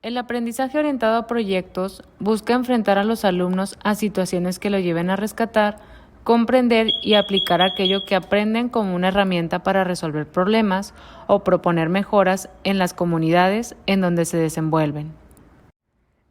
El aprendizaje orientado a proyectos busca enfrentar a los alumnos a situaciones que lo lleven a rescatar, comprender y aplicar aquello que aprenden como una herramienta para resolver problemas o proponer mejoras en las comunidades en donde se desenvuelven.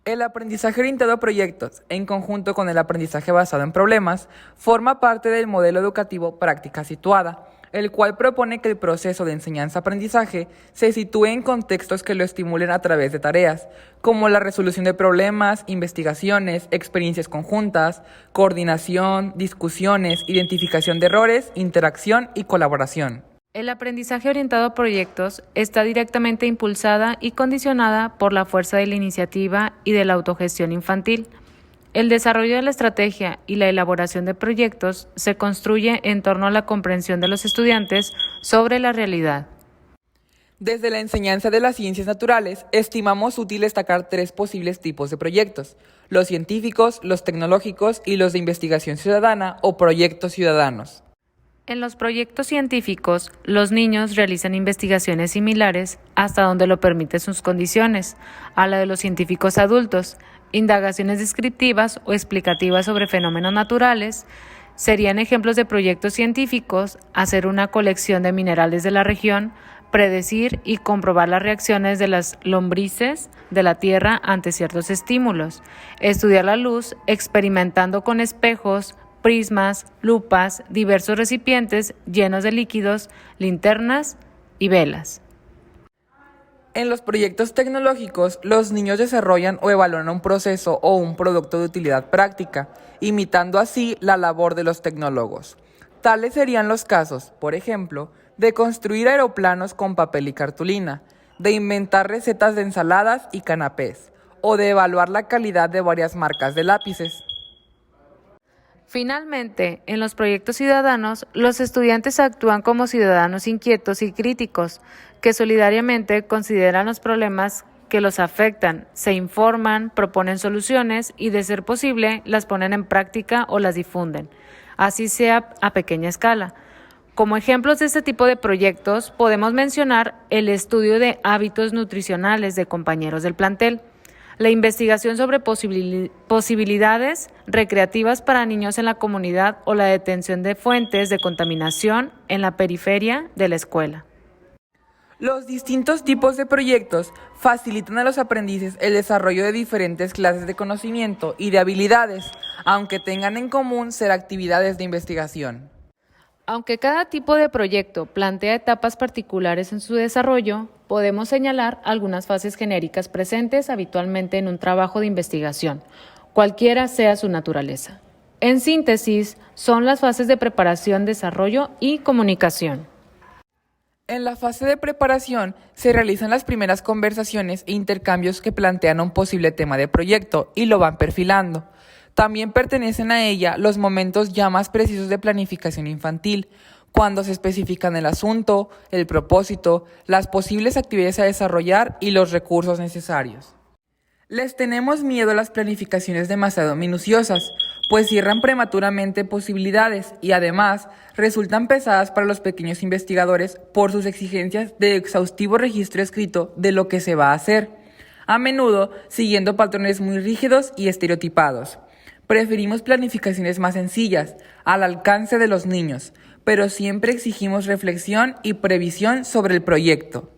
El aprendizaje orientado a proyectos, en conjunto con el aprendizaje basado en problemas, forma parte del modelo educativo Práctica Situada, el cual propone que el proceso de enseñanza-aprendizaje se sitúe en contextos que lo estimulen a través de tareas, como la resolución de problemas, investigaciones, experiencias conjuntas, coordinación, discusiones, identificación de errores, interacción y colaboración. El aprendizaje orientado a proyectos está directamente impulsada y condicionada por la fuerza de la iniciativa y de la autogestión infantil. El desarrollo de la estrategia y la elaboración de proyectos se construye en torno a la comprensión de los estudiantes sobre la realidad. Desde la enseñanza de las ciencias naturales, estimamos útil destacar tres posibles tipos de proyectos: los científicos, los tecnológicos y los de investigación ciudadana o proyectos ciudadanos. En los proyectos científicos, los niños realizan investigaciones similares, hasta donde lo permiten sus condiciones, a la de los científicos adultos. Indagaciones descriptivas o explicativas sobre fenómenos naturales serían ejemplos de proyectos científicos: hacer una colección de minerales de la región, predecir y comprobar las reacciones de las lombrices de la Tierra ante ciertos estímulos, estudiar la luz experimentando con espejos, prismas, lupas, diversos recipientes llenos de líquidos, linternas y velas. En los proyectos tecnológicos, los niños desarrollan o evalúan un proceso o un producto de utilidad práctica, imitando así la labor de los tecnólogos. Tales serían los casos, por ejemplo, de construir aeroplanos con papel y cartulina, de inventar recetas de ensaladas y canapés, o de evaluar la calidad de varias marcas de lápices. Finalmente, en los proyectos ciudadanos, los estudiantes actúan como ciudadanos inquietos y críticos, que solidariamente consideran los problemas que los afectan, se informan, proponen soluciones y, de ser posible, las ponen en práctica o las difunden, así sea a pequeña escala. Como ejemplos de este tipo de proyectos, podemos mencionar el estudio de hábitos nutricionales de compañeros del plantel, la investigación sobre posibilidades recreativas para niños en la comunidad o la detención de fuentes de contaminación en la periferia de la escuela. Los distintos tipos de proyectos facilitan a los aprendices el desarrollo de diferentes clases de conocimiento y de habilidades, aunque tengan en común ser actividades de investigación. Aunque cada tipo de proyecto plantea etapas particulares en su desarrollo, podemos señalar algunas fases genéricas presentes habitualmente en un trabajo de investigación, cualquiera sea su naturaleza. En síntesis, son las fases de preparación, desarrollo y comunicación. En la fase de preparación se realizan las primeras conversaciones e intercambios que plantean un posible tema de proyecto y lo van perfilando. También pertenecen a ella los momentos ya más precisos de planificación infantil, cuando se especifican el asunto, el propósito, las posibles actividades a desarrollar y los recursos necesarios. Les tenemos miedo a las planificaciones demasiado minuciosas, pues cierran prematuramente posibilidades y además resultan pesadas para los pequeños investigadores por sus exigencias de exhaustivo registro escrito de lo que se va a hacer, a menudo siguiendo patrones muy rígidos y estereotipados. Preferimos planificaciones más sencillas, al alcance de los niños, pero siempre exigimos reflexión y previsión sobre el proyecto.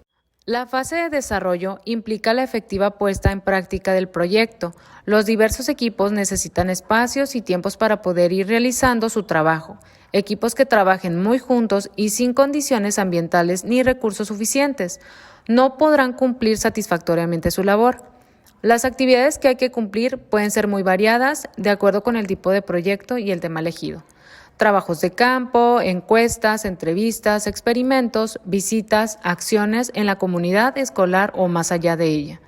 La fase de desarrollo implica la efectiva puesta en práctica del proyecto. Los diversos equipos necesitan espacios y tiempos para poder ir realizando su trabajo. Equipos que trabajen muy juntos y sin condiciones ambientales ni recursos suficientes no podrán cumplir satisfactoriamente su labor. Las actividades que hay que cumplir pueden ser muy variadas de acuerdo con el tipo de proyecto y el tema elegido. Trabajos de campo, encuestas, entrevistas, experimentos, visitas, acciones en la comunidad escolar o más allá de ella.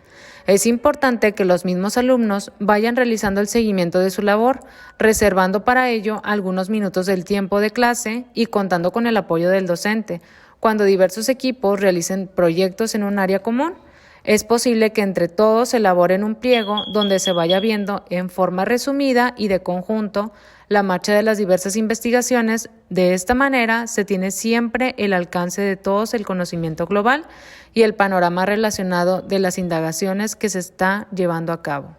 Es importante que los mismos alumnos vayan realizando el seguimiento de su labor, reservando para ello algunos minutos del tiempo de clase y contando con el apoyo del docente, cuando diversos equipos realicen proyectos en un área común. Es posible que entre todos elaboren un pliego donde se vaya viendo en forma resumida y de conjunto la marcha de las diversas investigaciones. De esta manera se tiene siempre el alcance de todos el conocimiento global y el panorama relacionado de las indagaciones que se está llevando a cabo.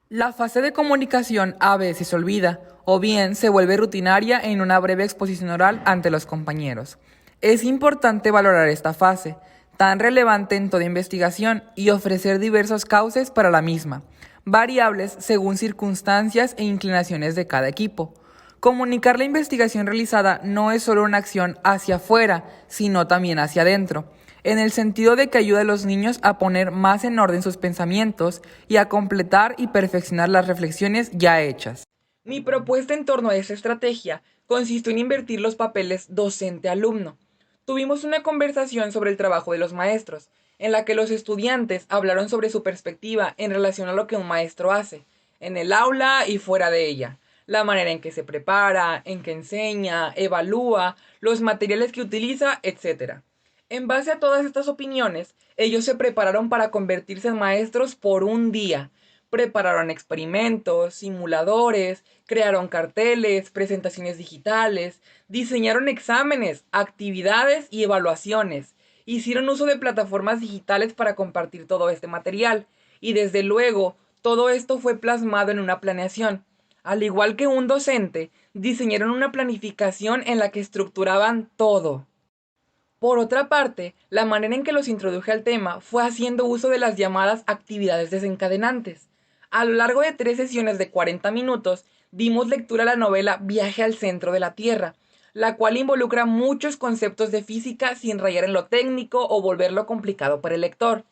La fase de comunicación a veces se olvida o bien se vuelve rutinaria en una breve exposición oral ante los compañeros. Es importante valorar esta fase, tan relevante en toda investigación, y ofrecer diversos cauces para la misma, variables según circunstancias e inclinaciones de cada equipo. Comunicar la investigación realizada no es solo una acción hacia afuera, sino también hacia adentro, en el sentido de que ayuda a los niños a poner más en orden sus pensamientos y a completar y perfeccionar las reflexiones ya hechas. Mi propuesta en torno a esta estrategia consistió en invertir los papeles docente-alumno. Tuvimos una conversación sobre el trabajo de los maestros, en la que los estudiantes hablaron sobre su perspectiva en relación a lo que un maestro hace, en el aula y fuera de ella, la manera en que se prepara, en que enseña, evalúa, los materiales que utiliza, etc. En base a todas estas opiniones, ellos se prepararon para convertirse en maestros por un día. Prepararon experimentos, simuladores, crearon carteles, presentaciones digitales, diseñaron exámenes, actividades y evaluaciones. Hicieron uso de plataformas digitales para compartir todo este material. Y desde luego, todo esto fue plasmado en una planeación. Al igual que un docente, diseñaron una planificación en la que estructuraban todo. Por otra parte, la manera en que los introduje al tema fue haciendo uso de las llamadas actividades desencadenantes. A lo largo de 3 sesiones de 40 minutos, dimos lectura a la novela Viaje al centro de la Tierra, la cual involucra muchos conceptos de física sin rayar en lo técnico o volverlo complicado para el lector.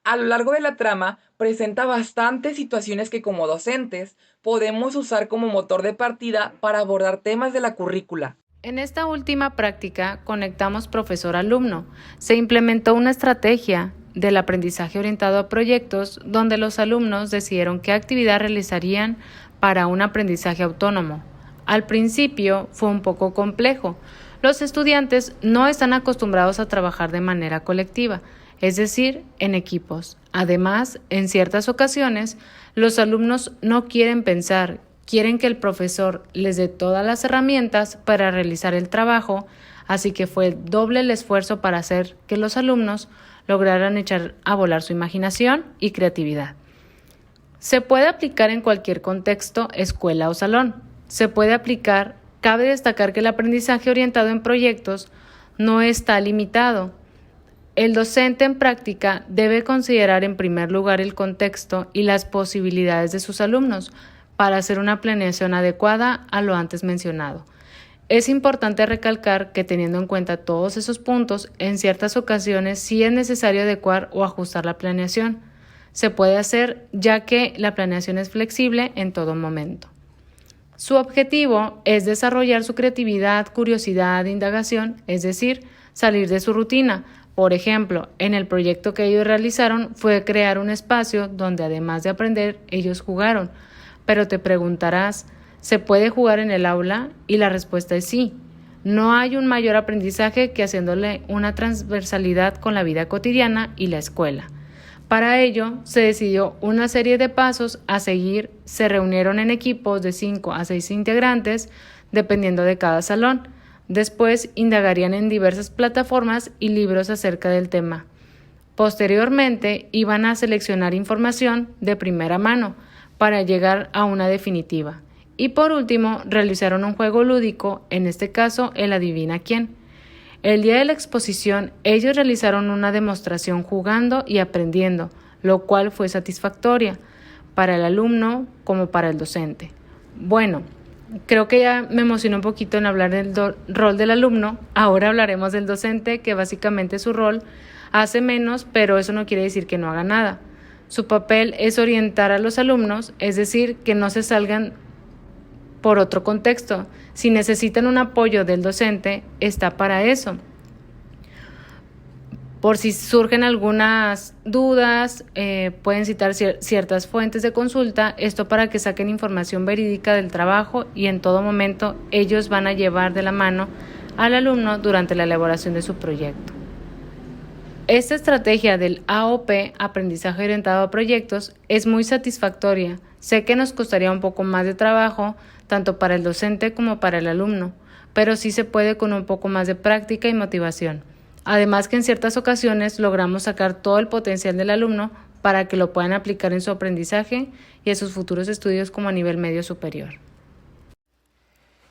A lo largo de la trama, presenta bastantes situaciones que como docentes podemos usar como motor de partida para abordar temas de la currícula. En esta última práctica conectamos profesor-alumno. Se implementó una estrategia del aprendizaje orientado a proyectos donde los alumnos decidieron qué actividad realizarían para un aprendizaje autónomo. Al principio fue un poco complejo. Los estudiantes no están acostumbrados a trabajar de manera colectiva, es decir, en equipos. Además, en ciertas ocasiones, los alumnos no quieren pensar, quieren que el profesor les dé todas las herramientas para realizar el trabajo, así que fue doble el esfuerzo para hacer que los alumnos lograran echar a volar su imaginación y creatividad. Se puede aplicar en cualquier contexto, escuela o salón. Cabe destacar que el aprendizaje orientado en proyectos no está limitado. El docente en práctica debe considerar en primer lugar el contexto y las posibilidades de sus alumnos para hacer una planeación adecuada a lo antes mencionado. Es importante recalcar que teniendo en cuenta todos esos puntos, en ciertas ocasiones sí es necesario adecuar o ajustar la planeación. Se puede hacer ya que la planeación es flexible en todo momento. Su objetivo es desarrollar su creatividad, curiosidad e indagación, es decir, salir de su rutina. Por ejemplo, en el proyecto que ellos realizaron fue crear un espacio donde además de aprender, ellos jugaron. Pero te preguntarás, ¿se puede jugar en el aula? Y la respuesta es sí. No hay un mayor aprendizaje que haciéndole una transversalidad con la vida cotidiana y la escuela. Para ello, se decidió una serie de pasos a seguir. Se reunieron en equipos de 5 a 6 integrantes, dependiendo de cada salón. Después, indagarían en diversas plataformas y libros acerca del tema. Posteriormente, iban a seleccionar información de primera mano para llegar a una definitiva. Y por último, realizaron un juego lúdico, en este caso el adivina quién. El día de la exposición, ellos realizaron una demostración jugando y aprendiendo, lo cual fue satisfactoria para el alumno como para el docente. Bueno, creo que ya me emocioné un poquito en hablar del rol del alumno. Ahora hablaremos del docente, que básicamente su rol hace menos, pero eso no quiere decir que no haga nada. Su papel es orientar a los alumnos, es decir, que no se salgan por otro contexto. Si necesitan un apoyo del docente, está para eso. Por si surgen algunas dudas, pueden citar ciertas fuentes de consulta, esto para que saquen información verídica del trabajo y en todo momento ellos van a llevar de la mano al alumno durante la elaboración de su proyecto. Esta estrategia del AOP, aprendizaje orientado a proyectos, es muy satisfactoria. Sé que nos costaría un poco más de trabajo, tanto para el docente como para el alumno, pero sí se puede con un poco más de práctica y motivación. Además que en ciertas ocasiones logramos sacar todo el potencial del alumno para que lo puedan aplicar en su aprendizaje y en sus futuros estudios como a nivel medio superior.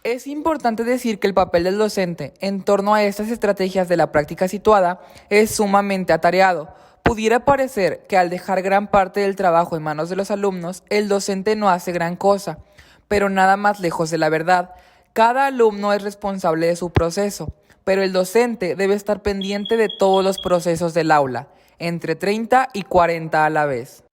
Es importante decir que el papel del docente en torno a estas estrategias de la práctica situada es sumamente atareado. Pudiera parecer que al dejar gran parte del trabajo en manos de los alumnos, el docente no hace gran cosa, pero nada más lejos de la verdad. Cada alumno es responsable de su proceso, pero el docente debe estar pendiente de todos los procesos del aula, entre 30 y 40 a la vez.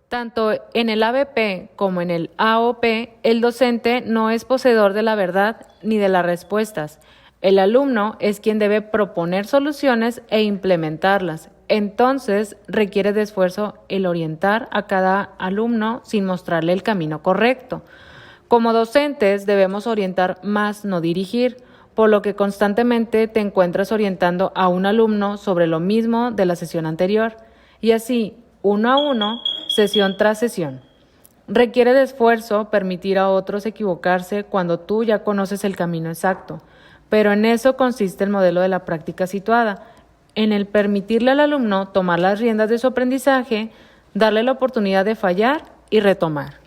Tanto en el ABP como en el AOP, el docente no es poseedor de la verdad ni de las respuestas. El alumno es quien debe proponer soluciones e implementarlas. Entonces, requiere de esfuerzo el orientar a cada alumno sin mostrarle el camino correcto. Como docentes, debemos orientar más, no dirigir, por lo que constantemente te encuentras orientando a un alumno sobre lo mismo de la sesión anterior. Y así, uno a uno, sesión tras sesión. Requiere de esfuerzo permitir a otros equivocarse cuando tú ya conoces el camino exacto, pero en eso consiste el modelo de la práctica situada, en el permitirle al alumno tomar las riendas de su aprendizaje, darle la oportunidad de fallar y retomar.